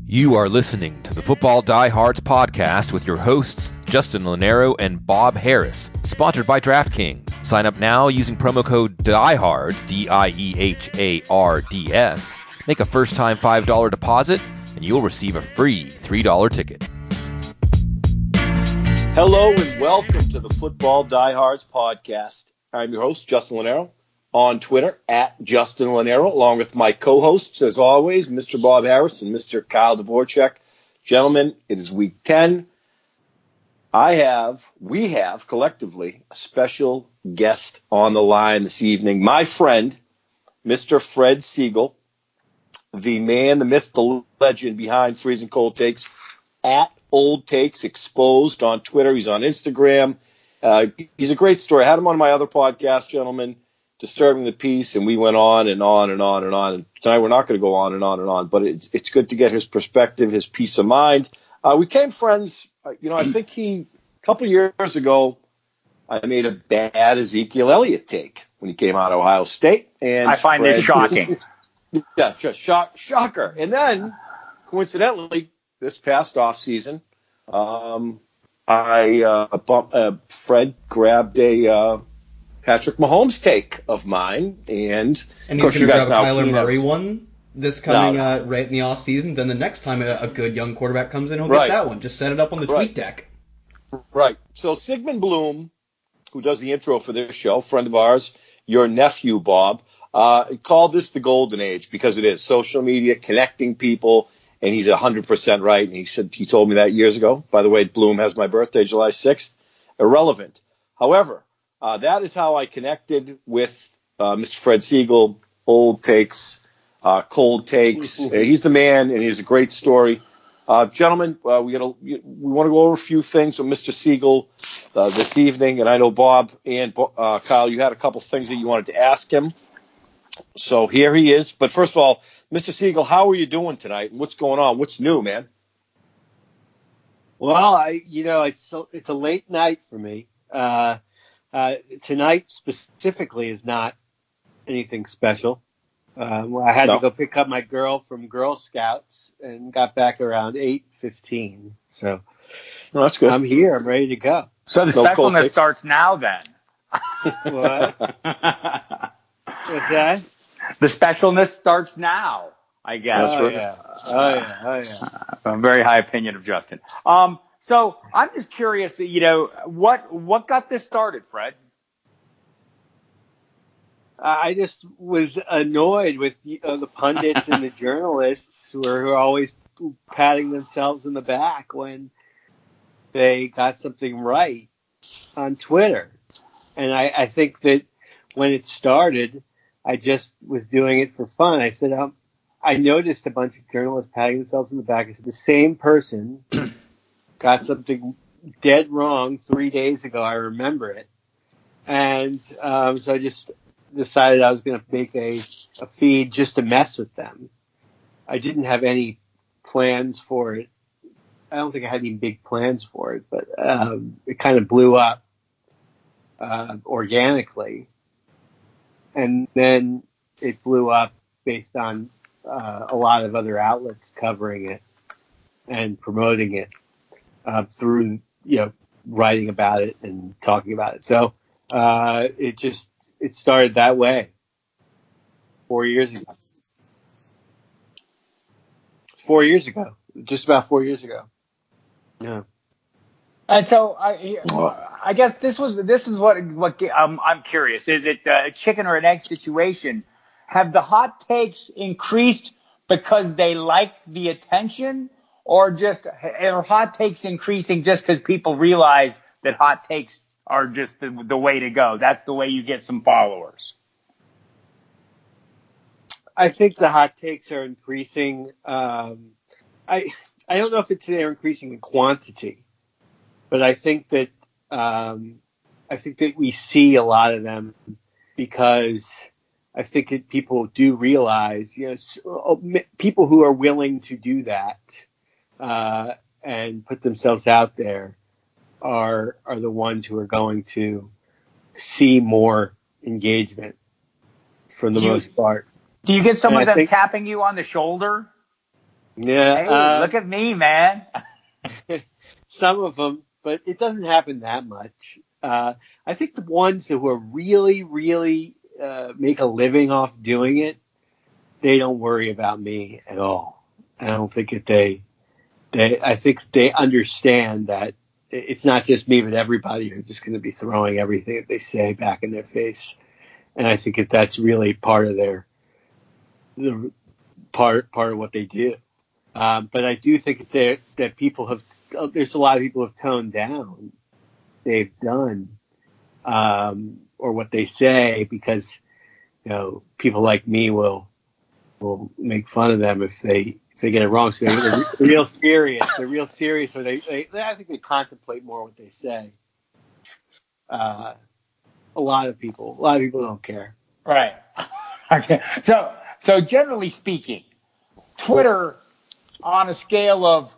You are listening to the Football Diehards podcast with your hosts, Justin Lonero and Bob Harris, sponsored by DraftKings. Sign up now using promo code DIEHARDS, DIEHARDS. Make a first-time $5 deposit, and you'll receive a free $3 ticket. Hello and welcome to the Football Diehards podcast. I'm your host, Justin Lonero, on Twitter at Justin Lonero, along with my co-hosts, as always, Mr. Bob Harris and Mr. Kyle Dvorchak. Gentlemen, it is week 10. We have collectively a special guest on the line this evening. My friend, Mr. Fred Siegel, the man, the myth, the legend behind Freezing Cold Takes, at Old Takes Exposed on Twitter. He's on Instagram. He's a great story. I had him on my other podcast, gentlemen, Disturbing the Peace, and we went on and on and on and on. And tonight we're not going to go on and on and on, but it's good to get his perspective, his peace of mind. We became friends. I think a couple of years ago, I made a bad Ezekiel Elliott take when he came out of Ohio State. And I find this shocking. Yeah, just shocker. And then, coincidentally, this past offseason, Fred grabbed a Patrick Mahomes take of mine, and he's going to grab a Kyler Murray one this coming right in the off season. Then the next time a good young quarterback comes in, he'll get that one. Just set it up on the tweet deck. Right. So Sigmund Bloom, who does the intro for this show, friend of ours, your nephew Bob, called this the golden age because it is social media connecting people, and he's 100% right. And he told me that years ago. By the way, Bloom has my birthday, July 6th. Irrelevant. However, that is how I connected with Mr. Fred Siegel, Old Takes, Cold Takes. He's the man, and he's a great story. Gentlemen, we want to go over a few things with Mr. Siegel this evening, and I know Bob and Kyle, you had a couple things that you wanted to ask him. So here he is. But first of all, Mr. Siegel, how are you doing tonight, and what's going on? What's new, man? Well, it's a late night for me. Tonight specifically is not anything special. I had to go pick up my girl from Girl Scouts and got back around 8:15. So that's good. I'm here. I'm ready to go. So the specialness starts now then. What? What's that? The specialness starts now, I guess. Oh, yeah. Oh, yeah. A very high opinion of Justin. So I'm just curious, what got this started, Fred? I just was annoyed with the pundits and the journalists who are always patting themselves in the back when they got something right on Twitter. And I think that when it started, I just was doing it for fun. I said, I noticed a bunch of journalists patting themselves in the back. I said, the same person got something dead wrong 3 days ago. I remember it. And so I just decided I was going to make a feed just to mess with them. I didn't have any plans for it. I don't think I had any big plans for it, but it kind of blew up organically. And then it blew up based on a lot of other outlets covering it and promoting it through, writing about it and talking about it. So it started that way 4 years ago. 4 years ago, just about 4 years ago. Yeah. And so I guess this is what I'm curious. Is it a chicken or an egg situation? Have the hot takes increased because they like the attention, or are hot takes increasing just because people realize that hot takes are just the way to go? That's the way you get some followers. I think the hot takes are increasing. I don't know if they're increasing in quantity, but I think that we see a lot of them because I think that people do realize, people who are willing to do that and put themselves out there are the ones who are going to see more engagement for the most part. Do you get some of them tapping you on the shoulder? Yeah. Hey, look at me, man. Some of them, but it doesn't happen that much. I think the ones who are really, really make a living off doing it, they don't worry about me at all. I don't think that I think they understand that it's not just me, but everybody are just going to be throwing everything that they say back in their face. And I think that's really part of part of what they do. But I do think that people there's a lot of people who have toned down they've done, or what they say, because, people like me will make fun of them if they get it wrong. So they're real serious. They're real serious, or I think they contemplate more what they say. A lot of people don't care. Right. Okay. So generally speaking, Twitter, on a scale of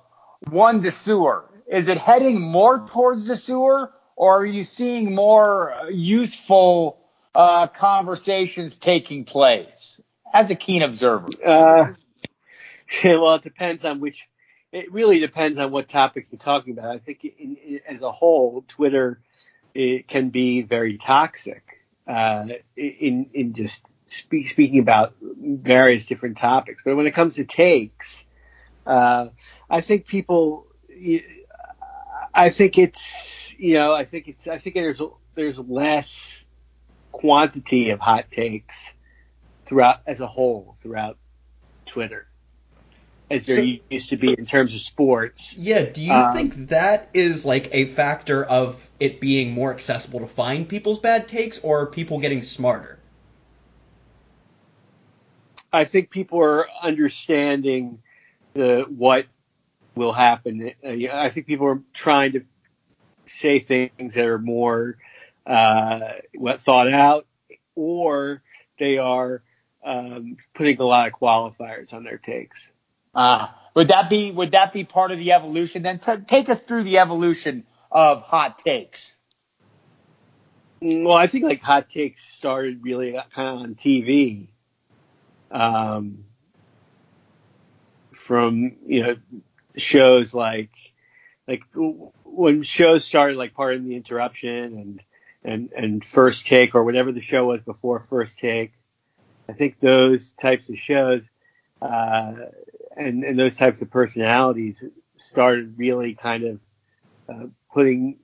1 to sewer, is it heading more towards the sewer, or are you seeing more useful conversations taking place as a keen observer? Well, it depends on it really depends on what topic you're talking about. I think as a whole, Twitter, it can be very toxic in just speaking about various different topics. But when it comes to takes, I think there's less quantity of hot takes throughout Twitter as there used to be in terms of sports. Yeah, do you think that is like a factor of it being more accessible to find people's bad takes, or people getting smarter? I think people are understanding what will happen. I think people are trying to say things that are more thought out, or they are putting a lot of qualifiers on their takes. Would that be part of the evolution? Then take us through the evolution of hot takes. Well, I think like hot takes started really kind of on TV. From shows like when shows started, like Pardon the Interruption and First Take, or whatever the show was before First Take. I think those types of shows and those types of personalities started really kind of putting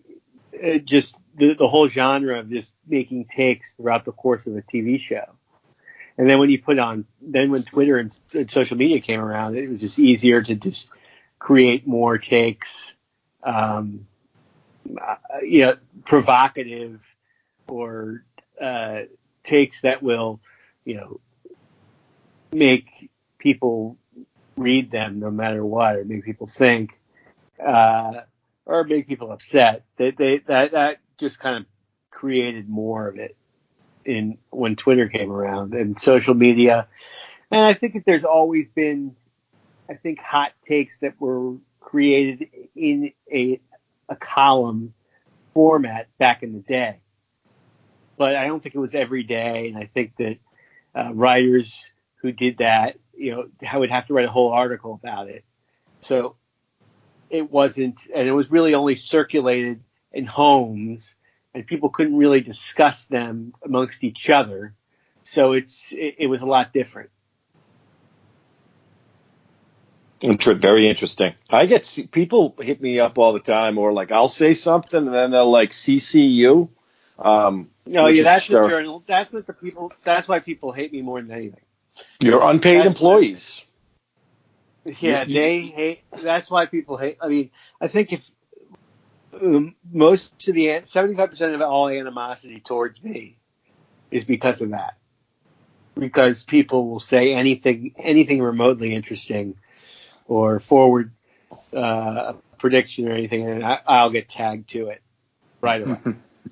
just the whole genre of just making takes throughout the course of a TV show. And then when Twitter and social media came around, it was just easier to just create more takes, provocative, or takes that will, make people read them no matter what, or make people think, or make people upset. That just kind of created more of it when Twitter came around and social media. And I think that there's always been, hot takes that were created in a column format back in the day. But I don't think it was every day. And I think that writers who did that, would have to write a whole article about it. So it wasn't, and it was really only circulated in homes, and people couldn't really discuss them amongst each other. So it was a lot different. Very interesting. I get people hit me up all the time, or like I'll say something and then they'll like CC you. No, yeah, that's the journal. That's what the people. That's why people hate me more than anything. You're unpaid employees. Yeah, they hate. That's why people hate. I mean, I think if most of the 75% of all animosity towards me is because of that. Because people will say anything remotely interesting, or forward a prediction or anything, and I'll get tagged to it right away.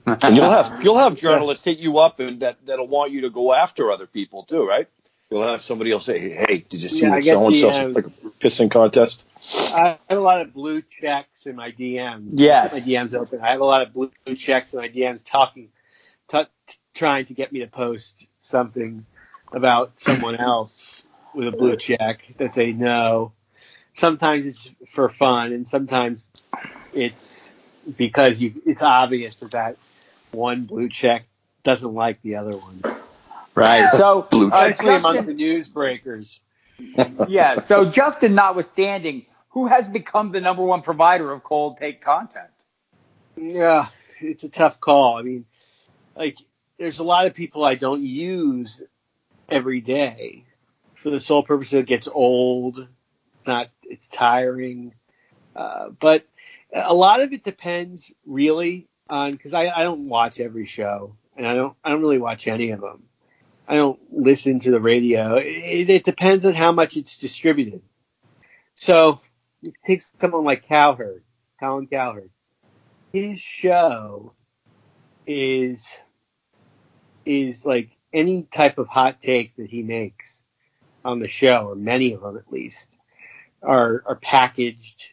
And you'll have journalists hit you up and that'll want you to go after other people too, right? You'll have somebody else say, "Hey, did you see what so and so like a pissing contest?" I have a lot of blue checks in my DMs. Yes, my DMs open. I have a lot of blue checks in my DMs trying to get me to post something about someone else with a blue check that they know. sometimes it's for fun, and sometimes it's because it's obvious that one blue check doesn't like the other one. Right. So, especially among the newsbreakers. Yeah. So, Justin, notwithstanding, who has become the number one provider of cold take content? Yeah, it's a tough call. I mean, like, there's a lot of people I don't use every day for the sole purpose that it gets old. It's tiring. But a lot of it depends really on, because I don't watch every show, and I don't really watch any of them. I don't listen to the radio. It depends on how much it's distributed. So you take someone like Colin Cowherd. His show is like any type of hot take that he makes on the show, or many of them at least, are packaged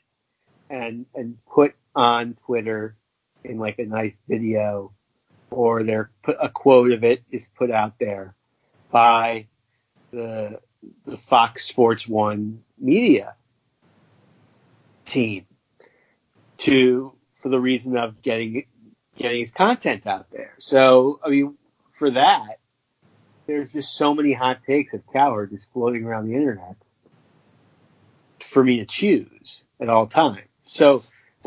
and put on Twitter in like a nice video, or a quote of it is put out there by the Fox Sports 1 media team for the reason of getting his content out there. So, I mean, for that, there's just so many hot takes of Cowherd just floating around the internet for me to choose at all times. So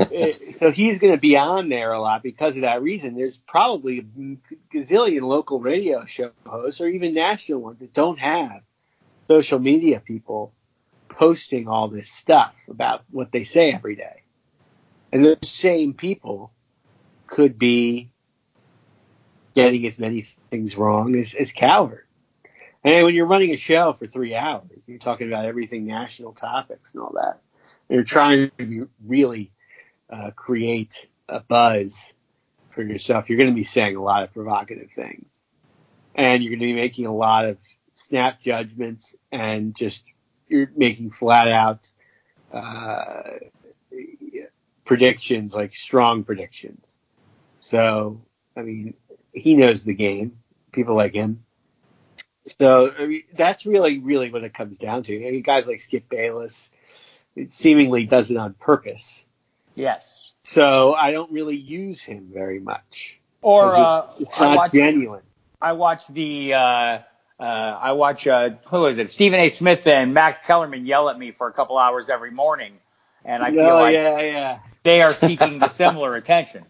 he's going to be on there a lot because of that reason. There's probably a gazillion local radio show hosts, or even national ones, that don't have social media people posting all this stuff about what they say every day. And those same people could be getting as many things wrong as Cowherd. And when you're running a show for 3 hours, you're talking about everything, national topics and all that. And you're trying to really create a buzz for yourself. You're going to be saying a lot of provocative things. And you're going to be making a lot of snap judgments, and you're making flat out predictions, like strong predictions. So, I mean, he knows the game. People like him. So, I mean, that's really, really what it comes down to. Guys like Skip Bayless, it seemingly does it on purpose. Yes. So I don't really use him very much. Or it's not genuine. I watch who is it? Stephen A. Smith and Max Kellerman yell at me for a couple hours every morning, and I feel like they are seeking the similar attention.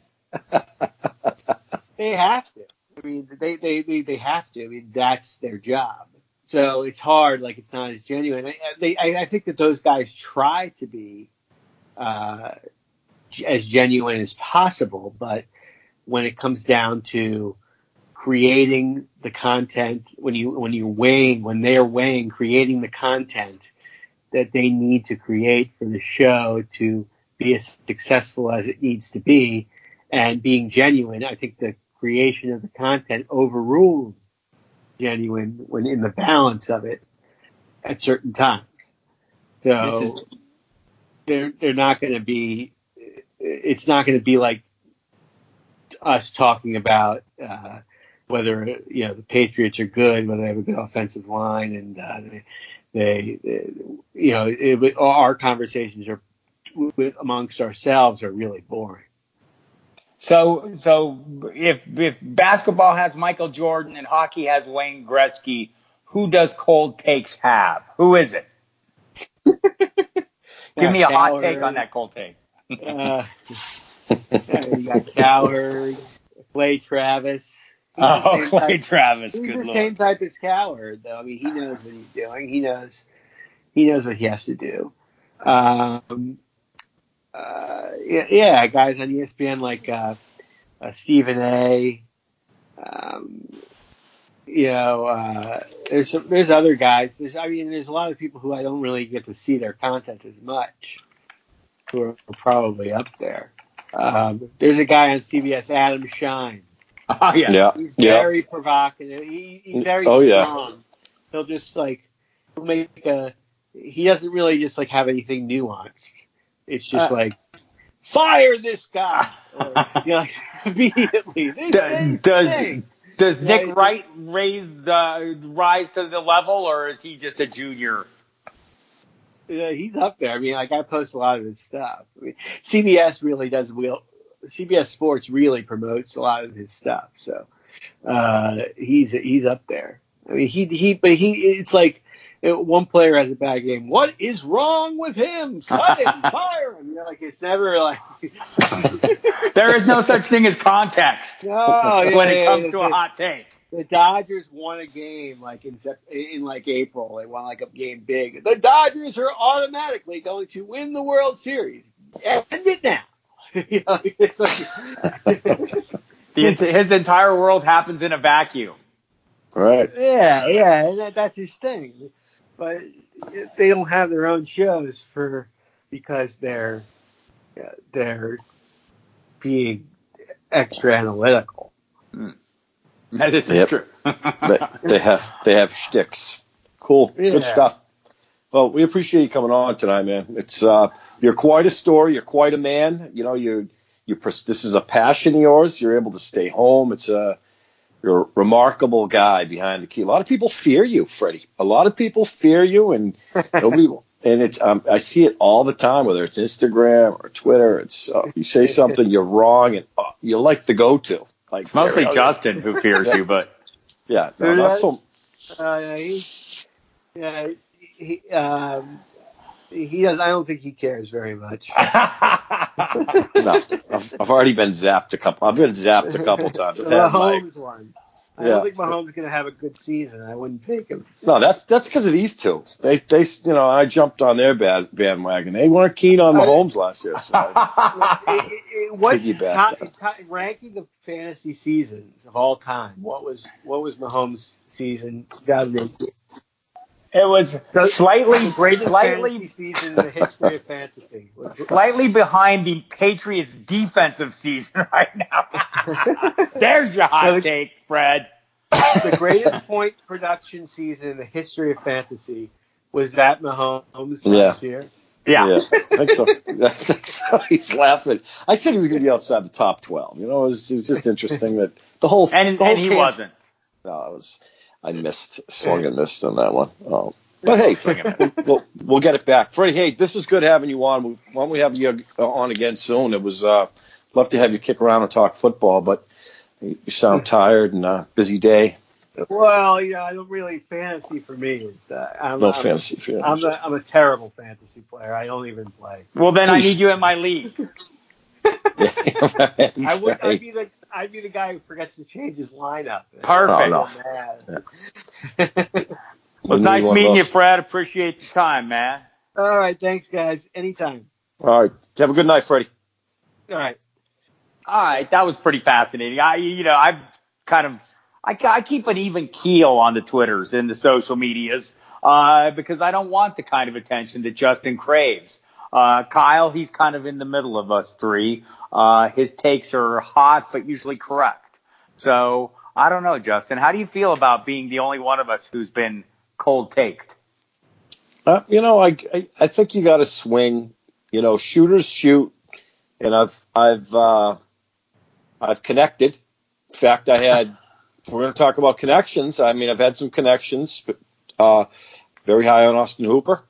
They have to. I mean, they have to. I mean, that's their job. So it's hard. Like, it's not as genuine. I think that those guys try to be as genuine as possible, but when it comes down to creating the content, when they're weighing creating the content that they need to create for the show to be as successful as it needs to be, and being genuine, I think the creation of the content overrules genuine when in the balance of it at certain times. So they're not going to be. It's not going to be like us talking about whether the Patriots are good, whether they have a good offensive line, and our conversations are amongst ourselves are really boring. So if basketball has Michael Jordan and hockey has Wayne Gretzky, who does cold takes have? Who is it? Give me a hot take on that cold take. You got Cowherd, Clay Travis. Clay Travis. He's the same type as Cowherd, though. I mean, he knows what he's doing. He knows what he has to do. Guys on ESPN like Stephen A. There's other guys. There's a lot of people who I don't really get to see their content as much, who are probably up there. There's a guy on CBS, Adam Shine. Oh yeah. He's very provocative. He's very strong. Yeah. He'll just he doesn't really just have anything nuanced. It's just fire this guy. Or, immediately. Does Nick Wright rise to the level, or is he just a junior? he's up there. I mean, like, I post a lot of his stuff. I mean, CBS Sports really promotes a lot of his stuff. So he's up there. I mean, it's like one player has a bad game. What is wrong with him? Cut him, fire him. Like, it's never like there is no such thing as context when it comes to a hot take. The Dodgers won a game like in April. They won like a game big. The Dodgers are automatically going to win the World Series. End it now. It's like his entire world happens in a vacuum. Right. Yeah, and that's his thing. But they don't have their own shows because they're being extra analytical. That is true. they have shticks. Cool. Yeah. Good stuff. Well, we appreciate you coming on tonight, man. It's you're quite a story. You're quite a man. You know, this is a passion of yours. You're able to stay home. You're a remarkable guy behind the key. A lot of people fear you, Freddie. A lot of people fear you, and nobody. And it's I see it all the time, whether it's Instagram or Twitter. It's you say something, you're wrong, and you're like the go-to. Like, it's mostly Justin who fears you, but yeah, no, not so. He does. I don't think he cares very much. No, I've already been zapped a couple. I've been zapped a couple times. Mahomes one. I don't think Mahomes is going to have a good season. I wouldn't take him. No, that's because of these two. They I jumped on their bandwagon. They weren't keen on Mahomes last year. So ranking the fantasy seasons of all time? What was Mahomes' season 2018? It was slightly fantasy season in the history of fantasy. Slightly behind the Patriots' defensive season right now. There's your hot take, Fred. The greatest point production season in the history of fantasy was that Mahomes last year. Yeah. I think so. He's laughing. I said he was going to be outside the top 12. You know, it was just interesting that the whole he wasn't. No, I swung and missed on that one. But hey, we'll get it back. Freddie, hey, this was good having you on. Why don't we have you on again soon? It was love to have you kick around and talk football, but you sound tired and busy day. Well, I don't really fantasy for me. Fantasy for you. I'm a terrible fantasy player. I don't even play. Well, then I need you in my league. I'd be the guy who forgets to change his lineup. Perfect. It was nice meeting you, Fred. Appreciate the time, man. All right. Thanks, guys. Anytime. All right. Have a good night, Freddie. All right. That was pretty fascinating. I keep an even keel on the Twitters and the social medias because I don't want the kind of attention that Justin craves. Kyle, he's kind of in the middle of us three. His takes are hot, but usually correct. So I don't know, Justin. How do you feel about being the only one of us who's been cold-taked? I think you got to swing. Shooters shoot, and I've connected. In fact, if we're going to talk about connections, I've had some connections, but very high on Austin Hooper.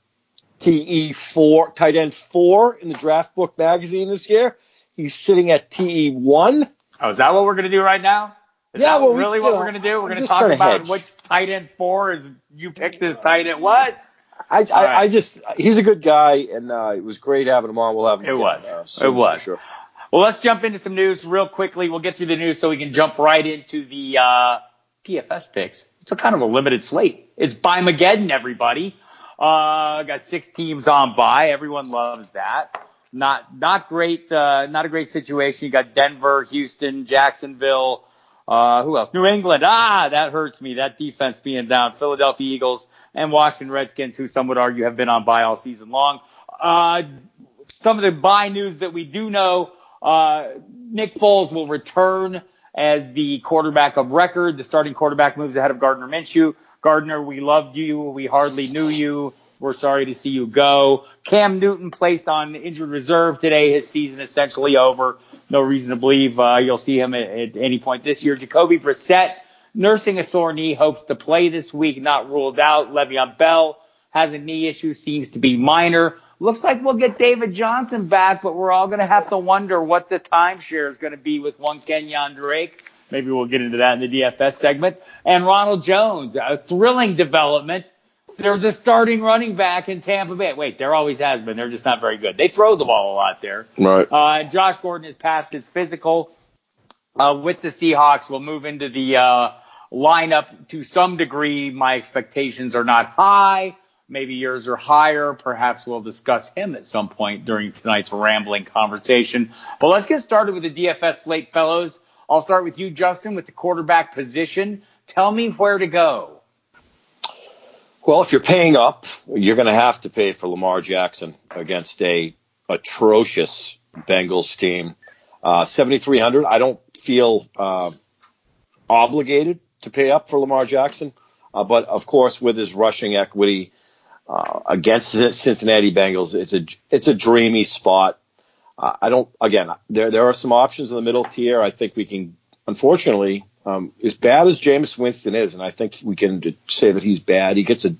TE4, tight end 4 in the Draft Book magazine this year. He's sitting at TE1. Oh, is that what we're going to do right now? Is that really what we're going to do? We're going to talk about which tight end 4 is you picked this tight end. What? He's a good guy, and it was great having him on. We'll have him again. It was. Sure. Well, let's jump into some news real quickly. We'll get through the news so we can jump right into the DFS picks. It's a kind of a limited slate. It's Bye-Mageddon, everybody. Got 6 teams on bye. Everyone loves that. Not great. Not a great situation. You got Denver, Houston, Jacksonville. Who else? New England. That hurts me. That defense being down. Philadelphia Eagles and Washington Redskins, who some would argue have been on bye all season long. Some of the bye news that we do know. Nick Foles will return as the quarterback of record. The starting quarterback moves ahead of Gardner Minshew. Gardner, we loved you. We hardly knew you. We're sorry to see you go. Cam Newton placed on injured reserve today. His season essentially over. No reason to believe you'll see him at any point this year. Jacoby Brissett, nursing a sore knee, hopes to play this week, not ruled out. Le'Veon Bell has a knee issue, seems to be minor. Looks like we'll get David Johnson back, but we're all going to have to wonder what the timeshare is going to be with one Kenyon Drake. Maybe we'll get into that in the DFS segment. And Ronald Jones, a thrilling development. There's a starting running back in Tampa Bay. Wait, there always has been. They're just not very good. They throw the ball a lot there. Right. And Josh Gordon has passed his physical with the Seahawks. We'll move into the lineup to some degree. My expectations are not high. Maybe yours are higher. Perhaps we'll discuss him at some point during tonight's rambling conversation. But let's get started with the DFS slate, fellows. I'll start with you, Justin, with the quarterback position. Tell me where to go. Well, if you're paying up, you're going to have to pay for Lamar Jackson against a atrocious Bengals team. 7,300. I don't feel obligated to pay up for Lamar Jackson, but of course, with his rushing equity against the Cincinnati Bengals, it's a dreamy spot. There are some options in the middle tier. I think we can, unfortunately, as bad as Jameis Winston is, and I think we can say that he's bad, he gets a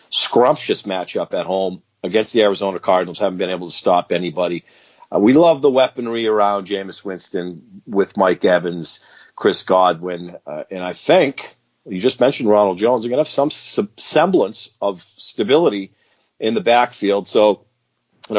scrumptious matchup at home against the Arizona Cardinals, haven't been able to stop anybody. We love the weaponry around Jameis Winston with Mike Evans, Chris Godwin, and I think you just mentioned Ronald Jones. They're going to have some semblance of stability in the backfield. So, and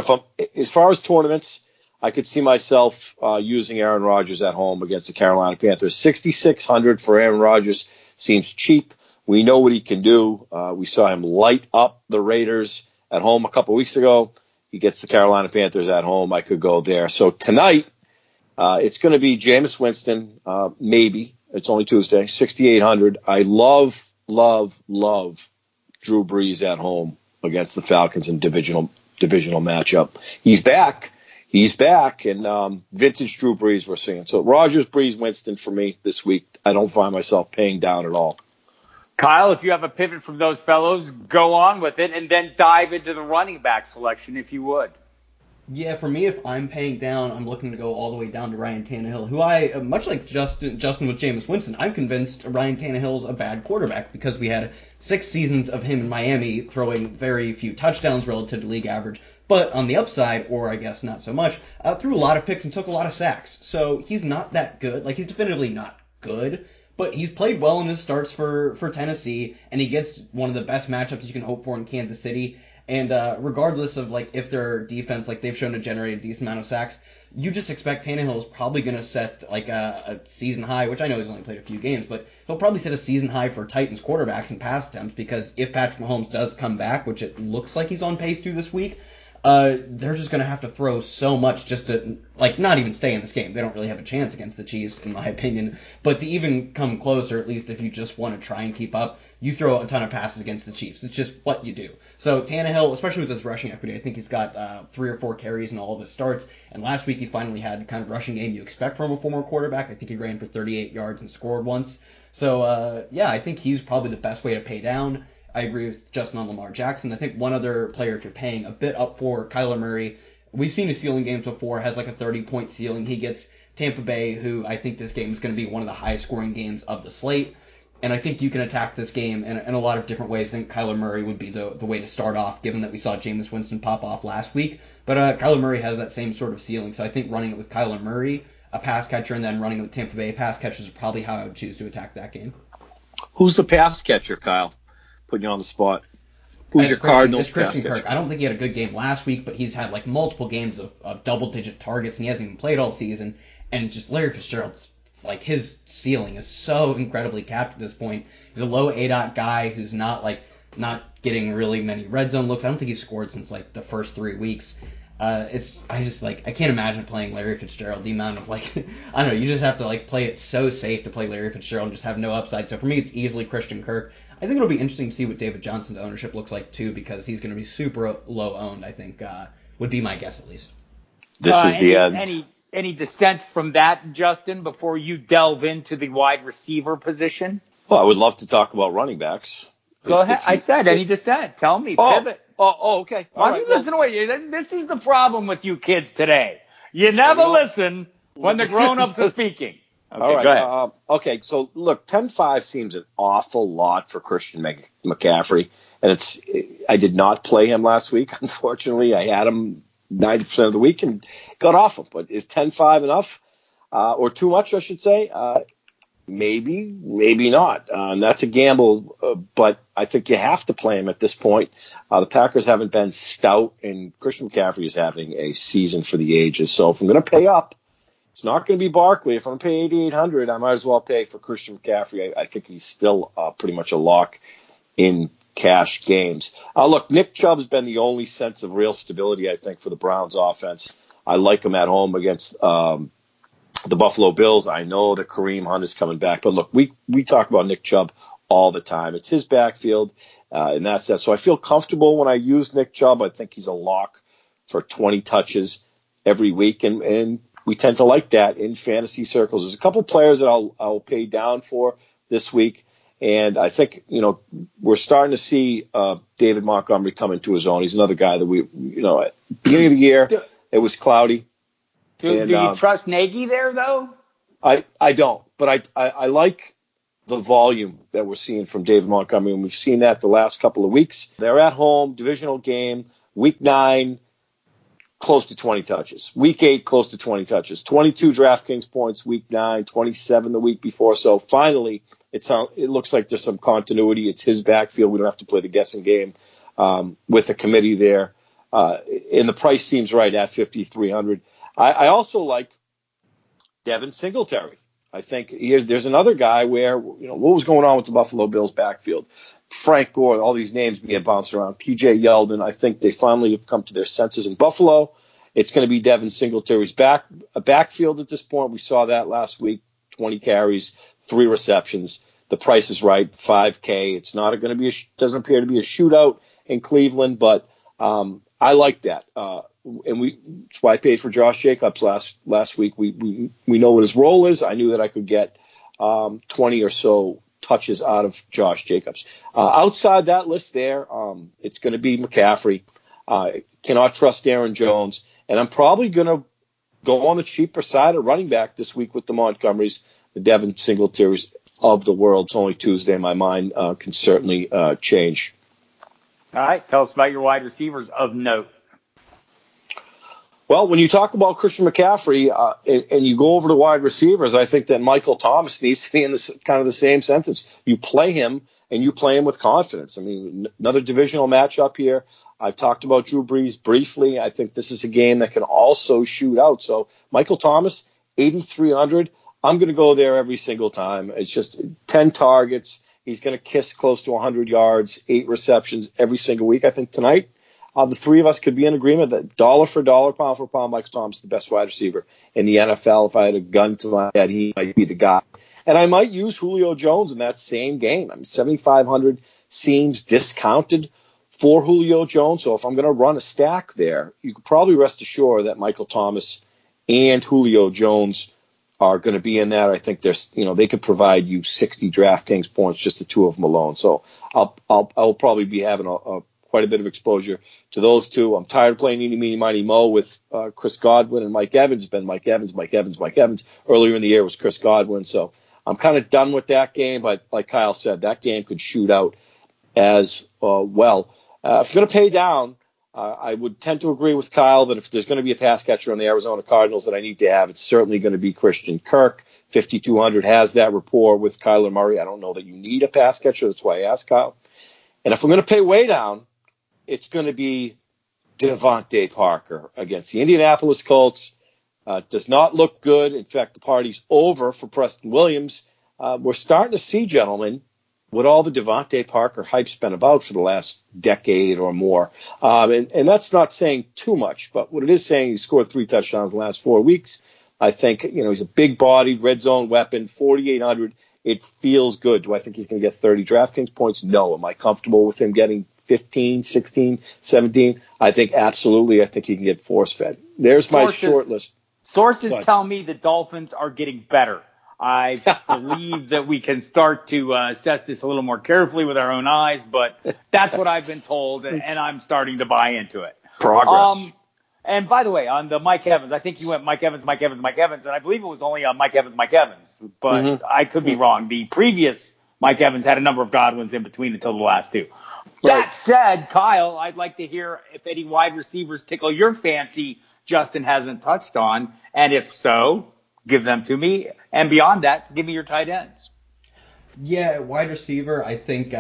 as far as tournaments, I could see myself using Aaron Rodgers at home against the Carolina Panthers. 6,600 for Aaron Rodgers seems cheap. We know what he can do. We saw him light up the Raiders at home a couple weeks ago. He gets the Carolina Panthers at home. I could go there. So tonight, it's going to be Jameis Winston, maybe. It's only Tuesday, 6,800. I love Drew Brees at home against the Falcons in divisional matchup. He's back, and vintage Drew Brees we're seeing. So Rodgers, Brees, Winston for me this week. I don't find myself paying down at all. Kyle, if you have a pivot from those fellows, go on with it, and then dive into the running back selection if you would. Yeah, for me, if I'm paying down, I'm looking to go all the way down to Ryan Tannehill, who I, much like Justin with Jameis Winston, I'm convinced Ryan Tannehill's a bad quarterback because we had 6 seasons of him in Miami throwing very few touchdowns relative to league average. But on the upside, or I guess not so much, threw a lot of picks and took a lot of sacks. So he's not that good. Like, he's definitively not good, but he's played well in his starts for Tennessee, and he gets one of the best matchups you can hope for in Kansas City. And regardless of like if their defense, like they've shown to generate a decent amount of sacks, you just expect Tannehill is probably going to set like a season high, which I know he's only played a few games, but he'll probably set a season high for Titans quarterbacks and pass attempts because if Patrick Mahomes does come back, which it looks like he's on pace to this week, they're just going to have to throw so much just to, like, not even stay in this game. They don't really have a chance against the Chiefs, in my opinion. But to even come close, or at least if you just want to try and keep up, you throw a ton of passes against the Chiefs. It's just what you do. So Tannehill, especially with his rushing equity, I think he's got 3 or 4 carries in all of his starts. And last week he finally had the kind of rushing game you expect from a former quarterback. I think he ran for 38 yards and scored once. So, I think he's probably the best way to pay down. I agree with Justin on Lamar Jackson. I think one other player, if you're paying a bit up for, Kyler Murray. We've seen his ceiling games before, has like a 30-point ceiling. He gets Tampa Bay, who I think this game is going to be one of the highest scoring games of the slate. And I think you can attack this game in a lot of different ways. I think Kyler Murray would be the way to start off, given that we saw Jameis Winston pop off last week. But Kyler Murray has that same sort of ceiling. So I think running it with Kyler Murray, a pass catcher, and then running it with Tampa Bay pass catchers is probably how I would choose to attack that game. Who's the pass catcher, Kyle? Putting you on the spot. Who's your Cardinals pass catcher? Kirk. I don't think he had a good game last week, but he's had like multiple games of double-digit targets, and he hasn't even played all season. And just Larry Fitzgerald's, like, his ceiling is so incredibly capped at this point. He's a low ADOT guy who's not getting really many red zone looks. I don't think he's scored since like the first 3 weeks. I can't imagine playing Larry Fitzgerald. The amount of I don't know, you just have to play it so safe to play Larry Fitzgerald and just have no upside. So for me, it's easily Christian Kirk. I think it'll be interesting to see what David Johnson's ownership looks like too, because he's going to be super low owned. I think would be my guess at least. This is the end. Any dissent from that, Justin, before you delve into the wide receiver position? Well, I would love to talk about running backs. Go ahead. I said any dissent. Tell me. Pivot. Okay. Why don't you listen away? This is the problem with you kids today. You never listen when the grown-ups are speaking. Okay, All right. go ahead. Okay, so look, 10-5 seems an awful lot for Christian McCaffrey, and I did not play him last week. Unfortunately, I had him 90% of the week and got off him. But is 10-5 enough, or too much, I should say? Maybe, maybe not. And that's a gamble, but I think you have to play him at this point. The Packers haven't been stout, and Christian McCaffrey is having a season for the ages. So if I'm going to pay up, it's not going to be Barkley. If I'm going to pay $8,800, I might as well pay for Christian McCaffrey. I think he's still pretty much a lock in cash games. Look, Nick Chubb has been the only sense of real stability, I think, for the Browns offense. I like him at home against the Buffalo Bills. I know that Kareem Hunt is coming back, but look, we talk about Nick Chubb all the time. It's his backfield, and that's that. So I feel comfortable when I use Nick Chubb. I think he's a lock for 20 touches every week, and we tend to like that in fantasy circles. There's a couple players that I'll pay down for this week, and I think we're starting to see David Montgomery come into his own. He's another guy that we at the beginning of the year it was cloudy. Do you trust Nagy there though? I don't, but I like the volume that we're seeing from David Montgomery, and we've seen that the last couple of weeks. They're at home, divisional game, week 9. Close to 20 touches. Week 8, close to 20 touches. 22 DraftKings points week 9, 27 the week before. So finally, it looks like there's some continuity. It's his backfield. We don't have to play the guessing game with the committee there. And the price seems right at $5,300. I also like Devin Singletary. I think there's another guy where, what was going on with the Buffalo Bills backfield? Frank Gore, all these names being bounced around. P.J. Yeldon, I think they finally have come to their senses in Buffalo. It's going to be Devin Singletary's backfield at this point. We saw that last week, 20 carries, 3 receptions. The price is right, $5K. It's not going to be doesn't appear to be a shootout in Cleveland, but I like that. And that's why I paid for Josh Jacobs last week. We know what his role is. I knew that I could get 20 or so touches out of Josh Jacobs. Outside that list there, it's going to be McCaffrey. Cannot trust Aaron Jones. And I'm probably going to go on the cheaper side of running back this week with the Montgomerys, the Devin Singletaries of the world. It's only Tuesday. My mind can certainly change. All right. Tell us about your wide receivers of note. Well, when you talk about Christian McCaffrey and you go over to wide receivers, I think that Michael Thomas needs to be in kind of the same sentence. You play him, and you play him with confidence. I mean, another divisional matchup here. I've talked about Drew Brees briefly. I think this is a game that can also shoot out. So Michael Thomas, 8,300. I'm going to go there every single time. It's just 10 targets. He's going to kiss close to 100 yards, 8 receptions every single week. I think tonight, the three of us could be in agreement that dollar for dollar, pound for pound, Michael Thomas is the best wide receiver in the NFL. If I had a gun to my head, he might be the guy. And I might use Julio Jones in that same game. I mean, 7,500 seems discounted for Julio Jones. So if I'm going to run a stack there, you could probably rest assured that Michael Thomas and Julio Jones are going to be in that. I think they could provide you 60 DraftKings points, just the two of them alone. So I'll probably be having quite a bit of exposure to those two. I'm tired of playing eeny, meeny, miny, mo with Chris Godwin and Mike Evans. It's been Mike Evans. Earlier in the year was Chris Godwin. So I'm kind of done with that game. But like Kyle said, that game could shoot out as well. If you're going to pay down, I would tend to agree with Kyle that if there's going to be a pass catcher on the Arizona Cardinals that I need to have, it's certainly going to be Christian Kirk. 5,200 has that rapport with Kyler Murray. I don't know that you need a pass catcher. That's why I asked Kyle. And if I'm going to pay way down, it's going to be Devontae Parker against the Indianapolis Colts. Does not look good. In fact, the party's over for Preston Williams. We're starting to see, gentlemen, what all the Devontae Parker hype's been about for the last decade or more. And that's not saying too much, but what it is saying, he scored 3 touchdowns in the last 4 weeks. I think, he's a big-bodied, red zone weapon, 4,800. It feels good. Do I think he's going to get 30 DraftKings points? No. Am I comfortable with him getting 15, 16, 17? I think absolutely. I think he can get force-fed. There's my short list. Sources tell me the Dolphins are getting better. I believe that we can start to assess this a little more carefully with our own eyes, but that's what I've been told, and I'm starting to buy into it. Progress. And by the way, on the Mike Evans, I think you went Mike Evans, and I believe it was only on Mike Evans, but I could be wrong. The previous Mike Evans had a number of Godwins in between until the last two. Right. That said, Kyle, I'd like to hear if any wide receivers tickle your fancy Justin hasn't touched on, and if so, give them to me. And beyond that, give me your tight ends. Yeah, wide receiver, I think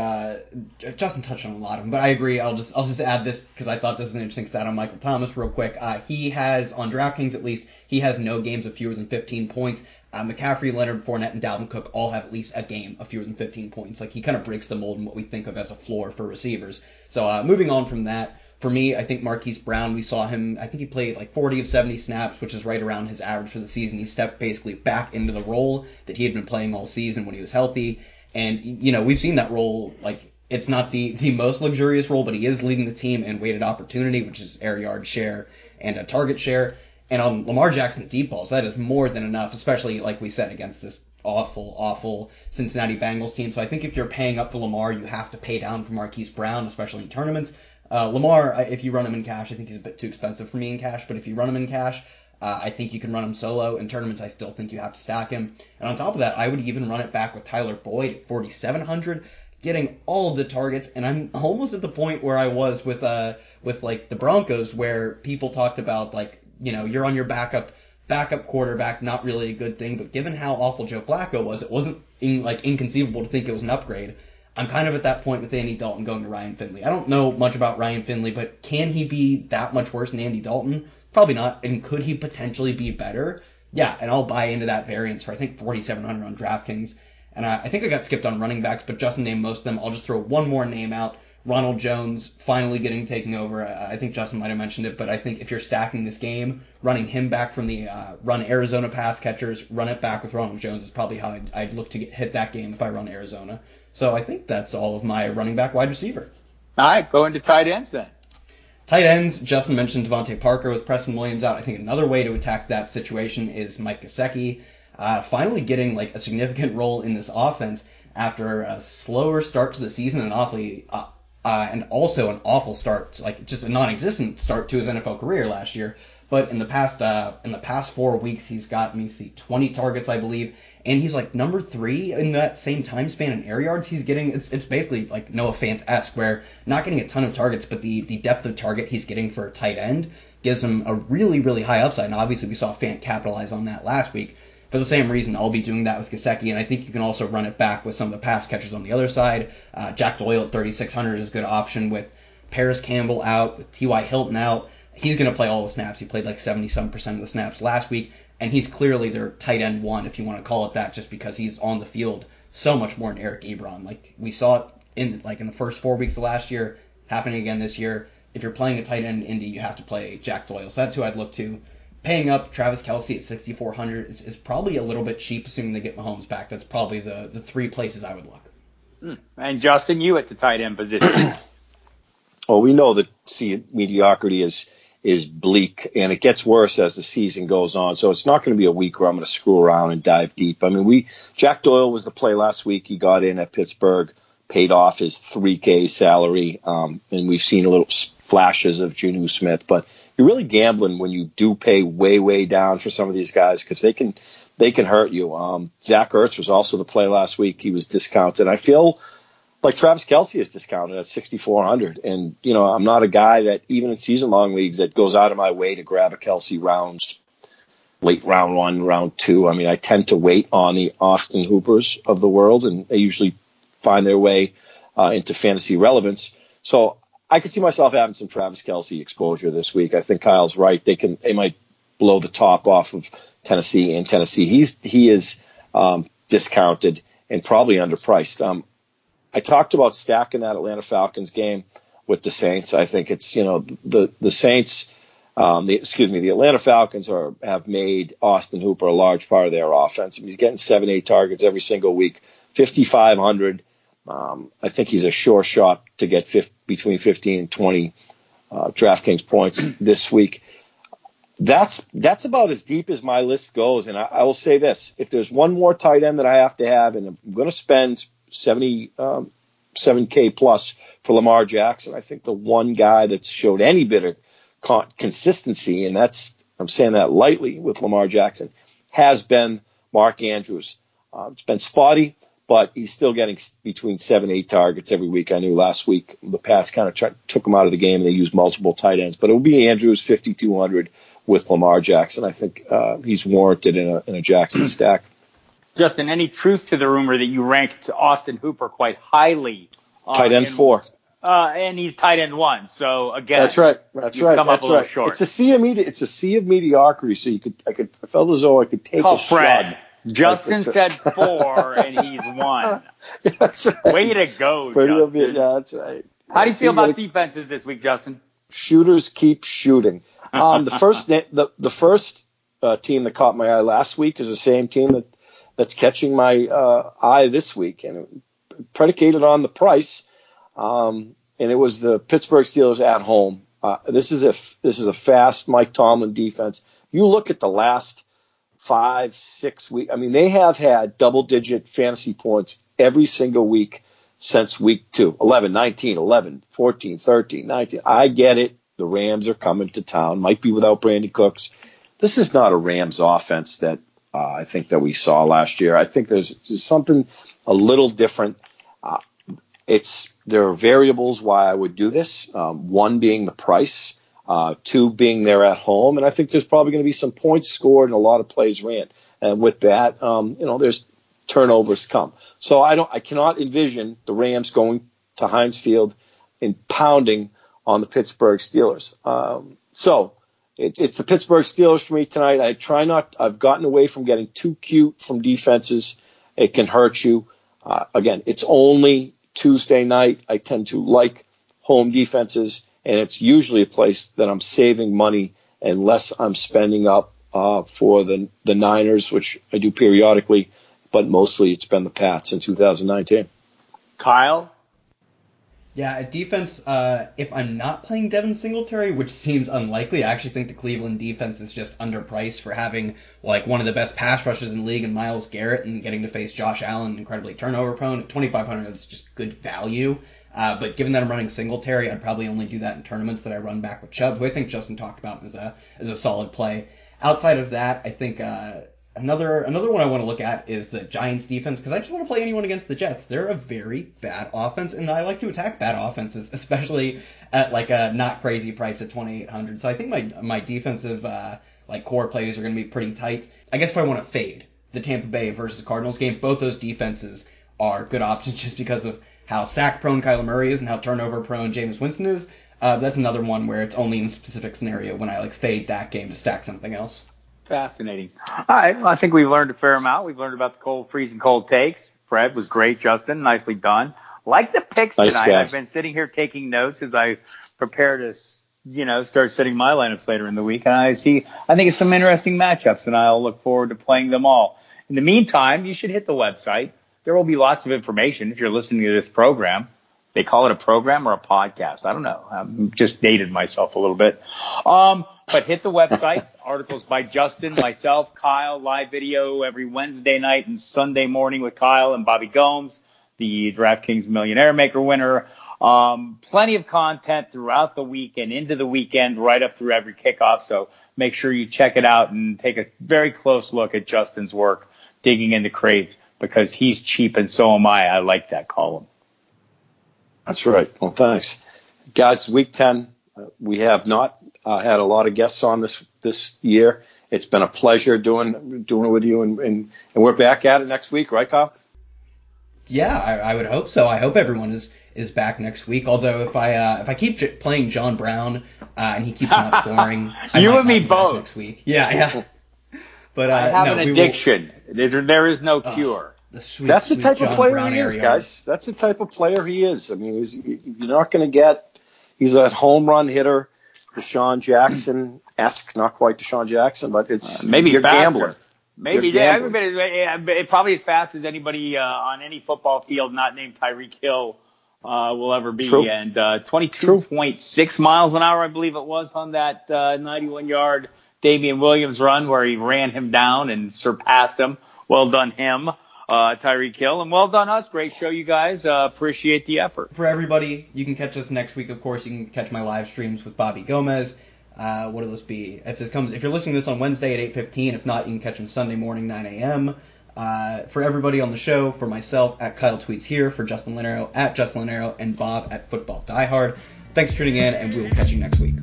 Justin touched on a lot of them, but I agree. I'll just add this because I thought this was an interesting stat on Michael Thomas real quick. He has, on DraftKings at least, he has no games of fewer than 15 points. McCaffrey, Leonard Fournette, and Dalvin Cook all have at least a game of fewer than 15 points. Like, he kind of breaks the mold in what we think of as a floor for receivers. So moving on from that, for me, I think Marquise Brown, we saw him, I think he played like 40 of 70 snaps, which is right around his average for the season. He stepped basically back into the role that he had been playing all season when he was healthy. And, you know, we've seen that role, like, it's not the most luxurious role, but he is leading the team in weighted opportunity, which is air yard share and a target share. And on Lamar Jackson deep balls, that is more than enough, especially, like we said, against this awful Cincinnati Bengals team. So I think if you're paying up for Lamar, you have to pay down for Marquise Brown, especially in tournaments. Lamar, if you run him in cash, I think he's a bit too expensive for me in cash, but if you run him in cash, I think you can run him solo. In tournaments, I still think you have to stack him. And on top of that, I would even run it back with Tyler Boyd at 4,700, getting all of the targets. And I'm almost at the point where I was with like the Broncos, where people talked about, like, you know, you're on your backup quarterback, not really a good thing. But given how awful Joe Flacco was, it wasn't inconceivable to think it was an upgrade. I'm kind of at that point with Andy Dalton going to Ryan Finley. I don't know much about Ryan Finley, but can he be that much worse than Andy Dalton? Probably not. And could he potentially be better? Yeah, and I'll buy into that variance for, I think, 4,700 on DraftKings. And I think I got skipped on running backs, but Justin named most of them. I'll just throw one more name out. Ronald Jones finally taken over. I think Justin might have mentioned it, but I think if you're stacking this game, running him back from the run Arizona pass catchers, run it back with Ronald Jones is probably how I'd look to hit that game if I run Arizona. So I think that's all of my running back wide receiver. All right, go into tight ends then. Tight ends, Justin mentioned Devontae Parker with Preston Williams out. I think another way to attack that situation is Mike Gesicki finally getting like a significant role in this offense after a slower start to the season and and also an awful start, like just a non-existent start to his NFL career last year. But in the past 4 weeks, he's got 20 targets, I believe, and he's like number 3 in that same time span in air yards. He's getting it's basically like Noah Fant-esque, where not getting a ton of targets, but the depth of target he's getting for a tight end gives him a really, really high upside. And obviously, we saw Fant capitalize on that last week. For the same reason, I'll be doing that with Gesicki, and I think you can also run it back with some of the pass catchers on the other side. Jack Doyle at 3,600 is a good option with Paris Campbell out, with T.Y. Hilton out. He's going to play all the snaps. He played like 70-some% of the snaps last week, and he's clearly their tight end one, if you want to call it that, just because he's on the field so much more than Eric Ebron. Like we saw it in the first 4 weeks of last year, happening again this year. If you're playing a tight end in Indy, you have to play Jack Doyle. So that's who I'd look to. Paying up Travis Kelce at 6,400 is probably a little bit cheap, assuming they get Mahomes back. That's probably the 3 places I would look. And Justin, you at the tight end position. Well, we know that mediocrity is bleak, and it gets worse as the season goes on. So it's not going to be a week where I'm going to screw around and dive deep. I mean, Jack Doyle was the play last week. He got in at Pittsburgh, paid off his $3K salary, and we've seen a little flashes of Juju Smith, but you're really gambling when you do pay way, way down for some of these guys because they can hurt you. Zach Ertz was also the play last week. He was discounted. I feel like Travis Kelce is discounted at 6,400. And, you know, I'm not a guy that even in season-long leagues that goes out of my way to grab a Kelce late round 1, round 2. I mean, I tend to wait on the Austin Hoopers of the world, and they usually find their way into fantasy relevance. So I could see myself having some Travis Kelce exposure this week. I think Kyle's right. They might blow the top off of Tennessee. He is discounted and probably underpriced. I talked about stacking that Atlanta Falcons game with the Saints. I think it's, you know, the Saints, the Atlanta Falcons have made Austin Hooper a large part of their offense. He's getting 7-8 targets every single week, 5,500. I think he's a sure shot to get between 15 and 20 DraftKings points this week. That's about as deep as my list goes. And I will say this: if there's one more tight end that I have to have, and I'm going to spend 7K plus for Lamar Jackson, I think the one guy that's showed any bit of consistency, and I'm saying that lightly with Lamar Jackson, has been Mark Andrews. It's been spotty, but he's still getting between 7-8 targets every week. I knew last week the Pats kind of took him out of the game and they used multiple tight ends. But it will be Andrews 5,200 with Lamar Jackson. I think he's warranted in a Jackson stack. Justin, any truth to the rumor that you ranked Austin Hooper quite highly? Tight end 4. And he's tight end 1. So again, that's right. Come up a little short. It's a sea of mediocrity. So I felt as though I could take Call a Fred. shot. Justin said 4, and he's 1. That's right. Way to go, Justin. Yeah, that's right. How do you feel about defenses this week, Justin? Shooters keep shooting. The first team that caught my eye last week is the same team that's catching my eye this week, and predicated on the price. And it was the Pittsburgh Steelers at home. This is a fast Mike Tomlin defense. You look at the last 5-6 weeks. I mean, they have had double-digit fantasy points every single week since week 2. 11, 19, 11, 14, 13, 19. I get it. The Rams are coming to town. Might be without Brandon Cooks. This is not a Rams offense that I think that we saw last year. I think there's something a little different. There are variables why I would do this. One being the price. 2 being there at home, and I think there's probably going to be some points scored and a lot of plays ran. And with that, there's turnovers come. So I cannot envision the Rams going to Heinz Field and pounding on the Pittsburgh Steelers. So it's the Pittsburgh Steelers for me tonight. I've gotten away from getting too cute from defenses. It can hurt you. Again, it's only Tuesday night. I tend to like home defenses. And it's usually a place that I'm saving money unless I'm spending up for the Niners, which I do periodically, but mostly it's been the Pats in 2019. Kyle? Yeah, at defense, if I'm not playing Devin Singletary, which seems unlikely, I actually think the Cleveland defense is just underpriced for having one of the best pass rushers in the league in Myles Garrett and getting to face Josh Allen, incredibly turnover prone. At 2,500, it's just good value. But given that I'm running Singletary, I'd probably only do that in tournaments that I run back with Chubb, who I think Justin talked about as a solid play. Outside of that, I think another one I want to look at is the Giants defense, because I just want to play anyone against the Jets. They're a very bad offense, and I like to attack bad offenses, especially at a not crazy price at 2,800. So I think my defensive core plays are going to be pretty tight. I guess if I want to fade the Tampa Bay versus Cardinals game, both those defenses are good options just because of how sack-prone Kyler Murray is and how turnover-prone Jameis Winston is. That's another one where it's only in a specific scenario when I fade that game to stack something else. Fascinating. All right, well, I think we've learned a fair amount. We've learned about the freezing cold takes. Fred was great, Justin. Nicely done. Like the picks nice tonight. Guy. I've been sitting here taking notes as I prepare to, start setting my lineups later in the week. And I think it's some interesting matchups, and I'll look forward to playing them all. In the meantime, you should hit the website. There will be lots of information if you're listening to this program. They call it a program or a podcast. I don't know. I've just dated myself a little bit. But hit the website. Articles by Justin, myself, Kyle, live video every Wednesday night and Sunday morning with Kyle and Bobby Gomes, the DraftKings Millionaire Maker winner. Plenty of content throughout the week and into the weekend, right up through every kickoff. So make sure you check it out and take a very close look at Justin's work, digging into crates, because he's cheap and so am I. I like that column. That's right. Well, thanks. Guys, week 10, we have not had a lot of guests on this year. It's been a pleasure doing it with you, and we're back at it next week, right, Kyle? Yeah, I would hope so. I hope everyone is back next week. Although if I keep playing John Brown and he keeps not scoring, you and me both next week. Yeah. But I have an addiction. There is no cure. That's the type of player he is, guys. That's the type of player he is. I mean, you're not going to get. He's a home run hitter, Deshaun Jackson-esque, not quite Deshaun Jackson, but it's maybe you're faster. Gambling. Maybe everybody, probably as fast as anybody on any football field not named Tyreek Hill will ever be. True. And 22.6 miles an hour, I believe it was, on that 91-yard Damian Williams run where he ran him down and surpassed him. Well done him. Tyreek Hill, and well done us. Great show, you guys. Appreciate the effort. For everybody, you can catch us next week. Of course, you can catch my live streams with Bobby Gomez. What will this be? If you're listening to this on Wednesday at 8:15, if not, you can catch them Sunday morning 9 a.m. For everybody on the show, for myself at Kyle Tweets here, for Justin Lonero at Justin Lonero, and Bob at Football Die Hard. Thanks for tuning in, and we will catch you next week.